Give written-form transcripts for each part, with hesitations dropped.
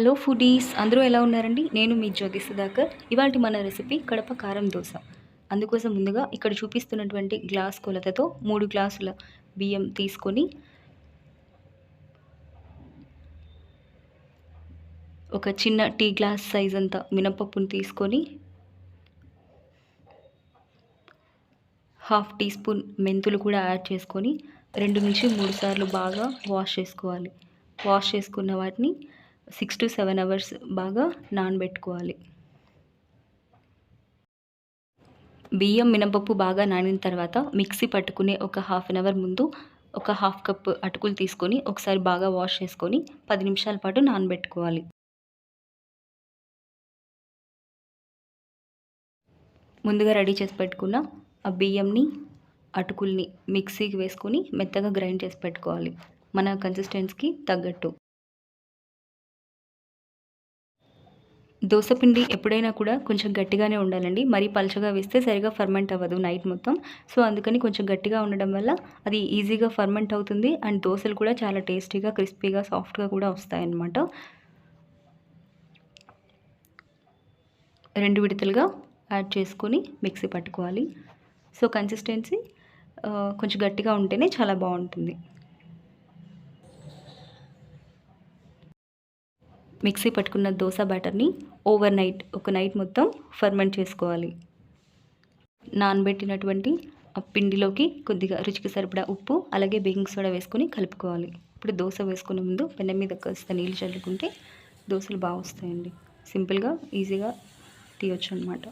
Hello foodies, అందరూ ఎలా ఉన్నారండి? నేను మీ జ్యోతి సుధాకర్. ఇవాల్టి మన రెసిపీ కడప కారం దోస. అందుకోసం ముందుగా ఇక్కడ చూపిస్తున్నటువంటి గ్లాస్ కొలతతో 3 గ్లాసుల బియ్యం తీసుకొని ఒక చిన్న టీ గ్లాస్ సైజ్ అంత మినపప్పును తీసుకొని హాఫ్ టీ స్పూన్ మెంతులు కూడా యాడ్ చేసుకొని 2 నుంచి 3 సార్లు బాగా వాష్ చేసుకోవాలి. వాష్ చేసుకున్న వాటిని 6 to 7 అవర్స్ బాగా నానబెట్టుకోవాలి. బియ్యం మినపప్పు బాగా నానిన తర్వాత మిక్సీ పట్టుకునే ఒక హాఫ్ అన్ అవర్ ముందు ఒక హాఫ్ కప్ అటుకులు తీసుకొని ఒకసారి బాగా వాష్ చేసుకొని 10 నిమిషాల పాటు నానబెట్టుకోవాలి. ముందుగా రెడీ చేసి పెట్టుకున్న ఆ బియ్యంని అటుకుల్ని మిక్సీకి వేసుకొని మెత్తగా గ్రైండ్ చేసి పెట్టుకోవాలి, మన కన్సిస్టెన్సీకి తగ్గట్టు. దోసపిండి ఎప్పుడైనా కూడా కొంచెం గట్టిగానే ఉండాలండి. మరీ పలచగా వేస్తే సరిగా ఫర్మెంట్ అవ్వదు నైట్ మొత్తం. సో అందుకని కొంచెం గట్టిగా ఉండడం వల్ల అది ఈజీగా ఫర్మెంట్ అవుతుంది అండ్ దోసలు కూడా చాలా టేస్టీగా, క్రిస్పీగా, సాఫ్ట్గా కూడా వస్తాయన్నమాట. 2 విడతలుగా యాడ్ చేసుకొని మిక్సీ పట్టుకోవాలి. సో కన్సిస్టెన్సీ కొంచెం గట్టిగా ఉంటేనే చాలా బాగుంటుంది. మిక్సీ పట్టుకున్న దోశ బ్యాటర్ని ఓవర్ నైట్, ఒక నైట్ మొత్తం ఫర్మెంట్ చేసుకోవాలి. నానబెట్టినటువంటి ఆ పిండిలోకి కొద్దిగా రుచికి సరిపడా ఉప్పు, అలాగే బేకింగ్ సోడా వేసుకొని కలుపుకోవాలి. ఇప్పుడు దోశ వేసుకునే ముందు పెనం మీద కాస్త నీళ్ళు చల్లుకుంటే దోశలు బాగా వస్తాయండి. సింపుల్గా ఈజీగా తీయొచ్చు అన్నమాట.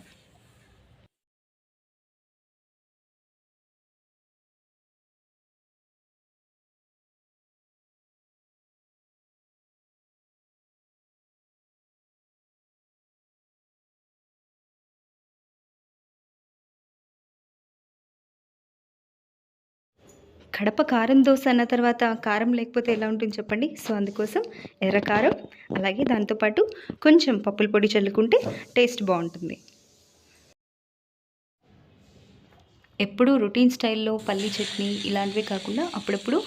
కడప కారం దోశ అన్న తర్వాత కారం లేకపోతే ఎలా ఉంటుంది చెప్పండి. సో అందుకోసం ఎర్ర కారం, అలాగే దాంతోపాటు కొంచెం పప్పుల పొడి చల్లుకుంటే టేస్ట్ బాగుంటుంది. ఎప్పుడూ రొటీన్ స్టైల్లో పల్లీ చట్నీ ఇలాంటివే కాకుండా అప్పుడప్పుడు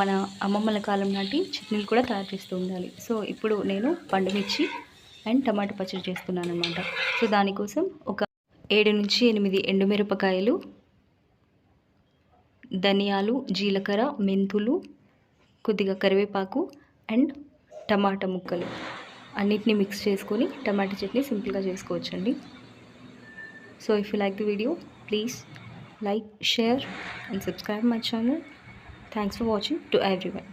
మన అమ్మమ్మల కాలం నాటి చట్నీలు కూడా తయారు చేస్తూ ఉండాలి. సో ఇప్పుడు నేను పండుమిర్చి అండ్ టమాటా పచ్చడి చేస్తున్నాను అన్నమాట. సో దానికోసం ఒక 7 నుంచి 8 ఎండుమిరపకాయలు, ధనియాలు, జీలకర్ర, మెంతులు, కొద్దిగా కరివేపాకు అండ్ టమాటా ముక్కలు అన్నిటిని మిక్స్ చేసుకొని టమాటా చట్నీ సింపుల్గా చేసుకోవచ్చండి. So if you like the video, please like, share and subscribe my channel. Thanks for watching to everyone.